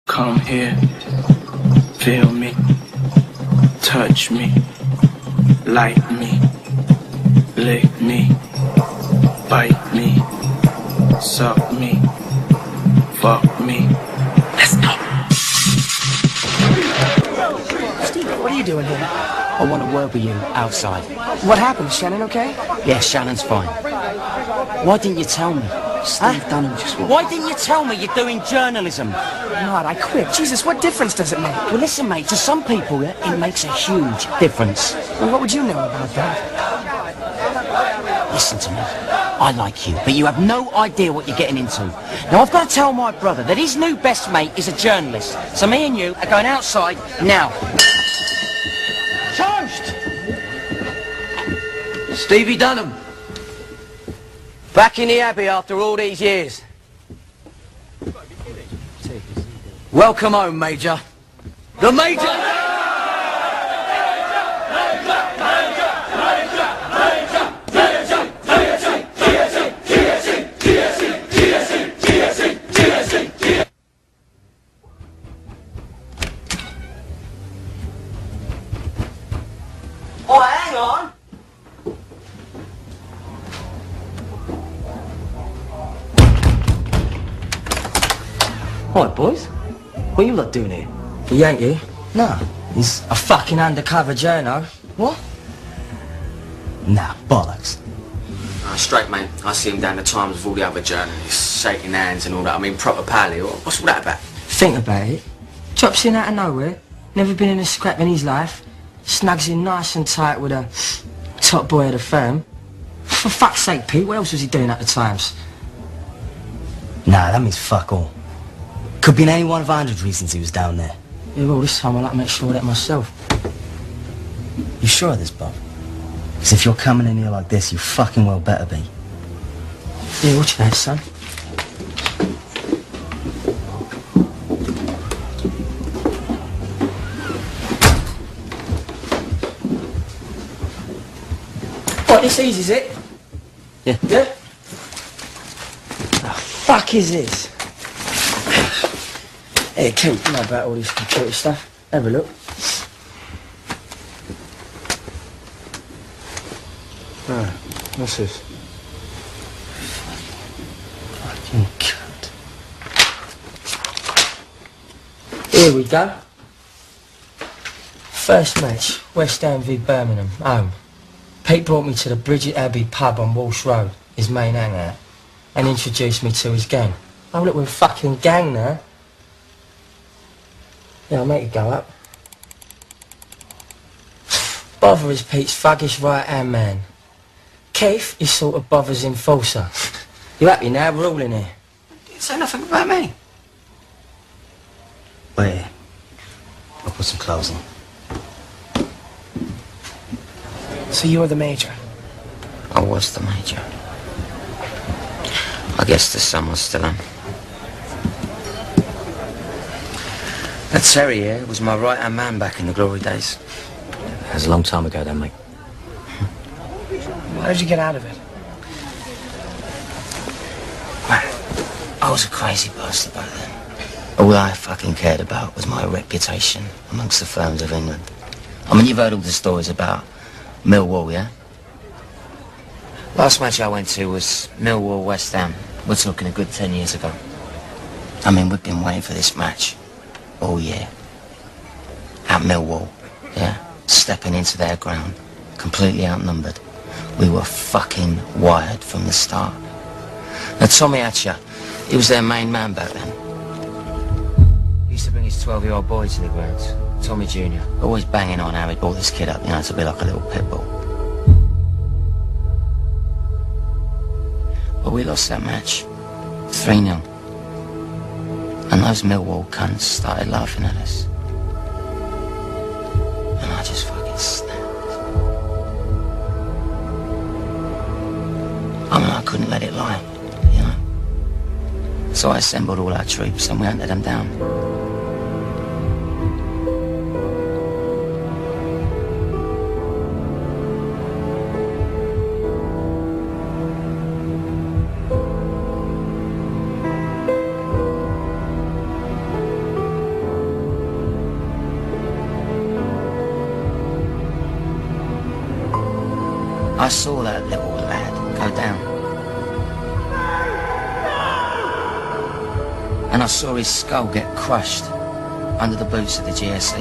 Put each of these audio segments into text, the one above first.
Come here, feel me, touch me, like me, lick me, bite me, suck me, fuck me. Let's go. Steve, what are you doing here? I want to word with you outside. What happened? Is Shannon okay? Yeah, Shannon's fine. Why didn't you tell me? Steve Dunham just walked. Why didn't you tell me you're doing journalism? God, I quit. Jesus, what difference does it make? Well, listen, mate, to some people, it makes a huge difference. Well, what would you know about that? Listen to me. I like you, but you have no idea what you're getting into. Now, I've got to tell my brother that his new best mate is a journalist. So me and you are going outside now. Toast! Stevie Dunham. Back in the Abbey after all these years. Welcome home, Major. The Major! Oh, hang on! Hi, boys. What you lot doing here? He ain't you? Nah. He's a fucking undercover journo. What? Nah, bollocks. Straight, mate. I see him down the Times with all the other journalists, shaking hands and all that. I mean, proper pally. What's all that about? Think about it. Drops in out of nowhere. Never been in a scrap in his life. Snugs in nice and tight with a top boy of the firm. For fuck's sake, Pete, what else was he doing at the Times? Nah, that means fuck all. Could be in any one of 100 reasons he was down there. Yeah, well, this time I'll like to make sure of that myself. You sure of this, Bob? Because if you're coming in here like this, you fucking well better be. Yeah, watch that, son. What, this easy, is it? Yeah. Yeah? The fuck is this? Hey, Kate, you know about all this computer stuff. Have a look. Ah, what's this? Fucking cunt. Here we go. First match, West Ham v Birmingham, home. Pete brought me to the Bridget Abbey pub on Walsh Road, his main hangout, and introduced me to his gang. Oh look, we're a fucking gang now. Yeah, I'll make it go up. Bother is Pete's thuggish right-hand man. Keith is sort of Bother's enforcer. You happy now? We're all in here. Didn't say nothing about me. Wait here. I'll put some clothes on. So you're the major? I was the major. I guess the sun was still on. That Terry here was my right-hand man back in the glory days. That was a long time ago then, mate. How did you get out of it? Man, I was a crazy bastard back then. All I fucking cared about was my reputation amongst the firms of England. I mean, you've heard all the stories about Millwall, yeah? Last match I went to was Millwall West Ham. We're talking a good 10 years ago. I mean, we've been waiting for this match all year. At Millwall, yeah? Stepping into their ground, completely outnumbered. We were fucking wired from the start. Now, Tommy Hatcher, he was their main man back then. He used to bring his 12-year-old boy to the grounds, Tommy Jr., always banging on how he'd brought this kid up, you know, to be like a little pit bull. But we lost that match, 3-0. And those Millwall cunts started laughing at us. And I just fucking snapped. I mean, I couldn't let it lie, you know. So I assembled all our troops and we hunted them down. I saw that little lad go down. And I saw his skull get crushed under the boots of the GSE.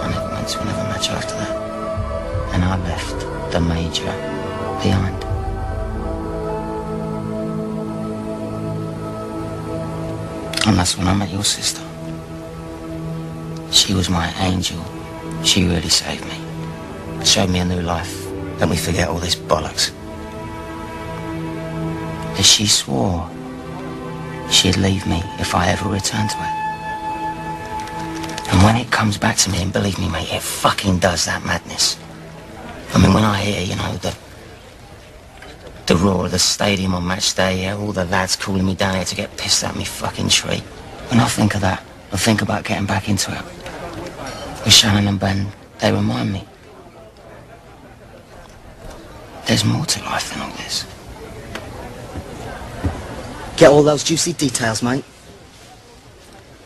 I never went to another match after that. And I left the Major behind. And that's when I met your sister. She was my angel. She really saved me. Showed me a new life. Let me forget all this bollocks. As she swore she'd leave me if I ever returned to her. And when it comes back to me, and believe me, mate, it fucking does that madness. I mean, when I hear, you know, the roar of the stadium on match day, yeah, all the lads calling me down here to get pissed at me fucking tree. When I think of that, I think about getting back into it. With Shannon and Ben, they remind me. There's more to life than all this. Get all those juicy details, mate.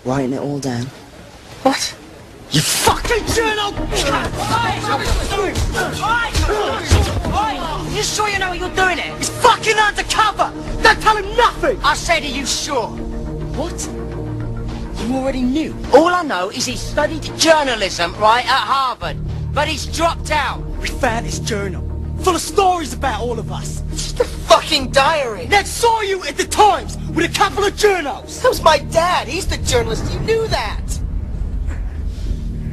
Writing it all down. What? You fucking journal! You sure you know what you're doing here? He's fucking undercover! Don't tell him nothing! I said, are you sure? What? You already knew? All I know is he studied journalism, right, at Harvard. But he's dropped out. We found his journal. Full of stories about all of us. It's the fucking diary. Ned saw you at the Times with a couple of journals. That was my dad. He's the journalist. You knew that.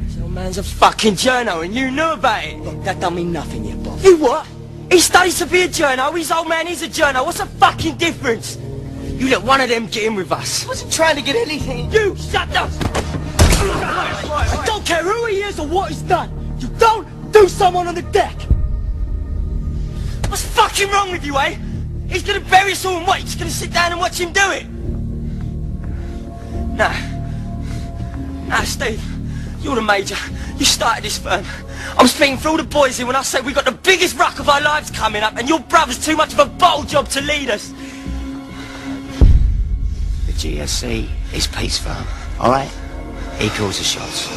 This old man's a fucking journo and you knew about it. Look, that don't mean nothing yet, Bob. You what? He studies to be a journo, his old man is a journo. What's the fucking difference? You let one of them get in with us. I wasn't trying to get anything. You shut up! I don't care who he is or what he's done. You don't do someone on the deck. What's fucking wrong with you, eh? He's gonna bury us all and what? You're just gonna sit down and watch him do it? Nah. Nah, Steve. You're the Major. You started this firm. I'm speaking for all the boys here when I say we got the biggest ruck of our lives coming up and your brother's too much of a bottle job to lead us. The GSC is Pete's firm, all right? He calls the shots.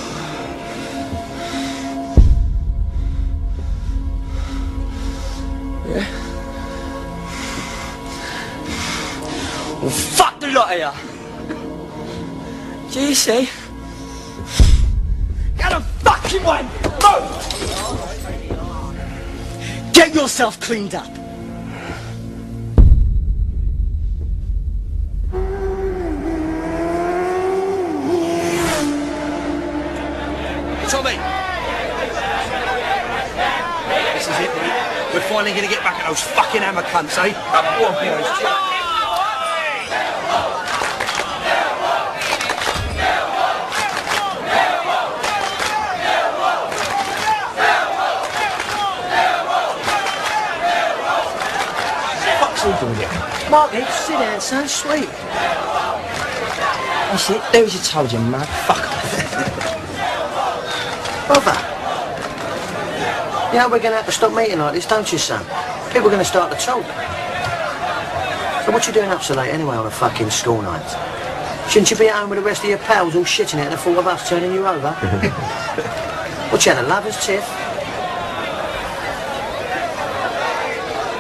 Yeah? Well, fuck the lot of ya. GSC? Get a fucking one! Move! Get yourself cleaned up. Tommy! This is it, mate. We're finally going to get back at those fucking hammer cunts, eh? Go on, boys. What's he doing here? Marky, sit down, son. Sweet. That's it. Do as you told you, man. Fuck off. Brother. Yeah, we're going to have to stop meeting like this, don't you, son? People are going to start to talk. So what you doing up so late anyway on a fucking school night? Shouldn't you be at home with the rest of your pals all shitting it at the thought of us turning you over? What, you had a lover's tiff?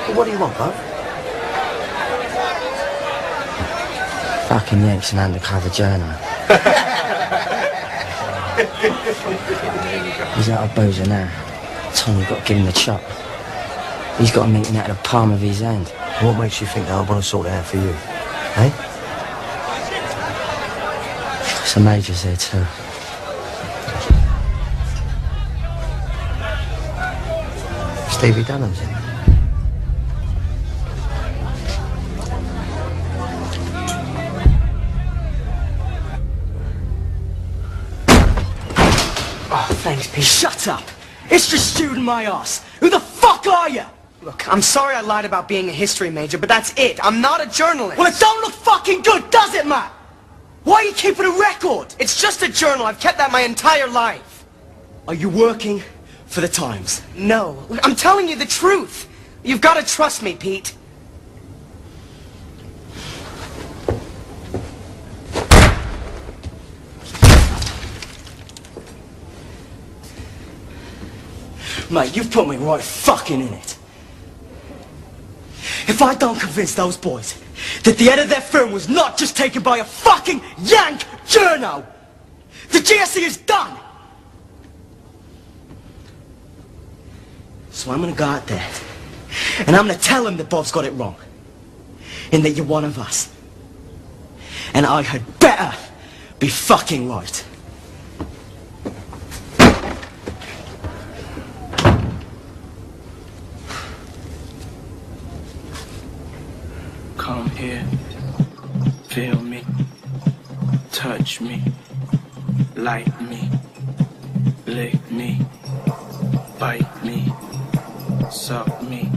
Well, what do you want, bub? Fucking Yank's an undercover journo. He's out of boozer now. Tommy got to give him the chop. He's got a meeting out of the palm of his hand. What makes you think that I want to sort it out for you? Eh? The Major's there too. Stevie Dunham's in. Oh, thanks, Pete. Shut up. It's just shooting my ass. Who the fuck are you? Look, I'm sorry I lied about being a history major, but that's it. I'm not a journalist. Well, it don't look fucking good, does it, Matt? Why are you keeping a record? It's just a journal. I've kept that my entire life. Are you working for the Times? No, I'm telling you the truth. You've got to trust me, Pete. Mate, you've put me right fucking in it. If I don't convince those boys that the head of their firm was not just taken by a fucking Yank journo, the GSE is done! So I'm gonna go out there, and I'm gonna tell him that Bob's got it wrong, and that you're one of us. And I had better be fucking right. Come here, feel me, touch me, like me, lick me, bite me, suck me.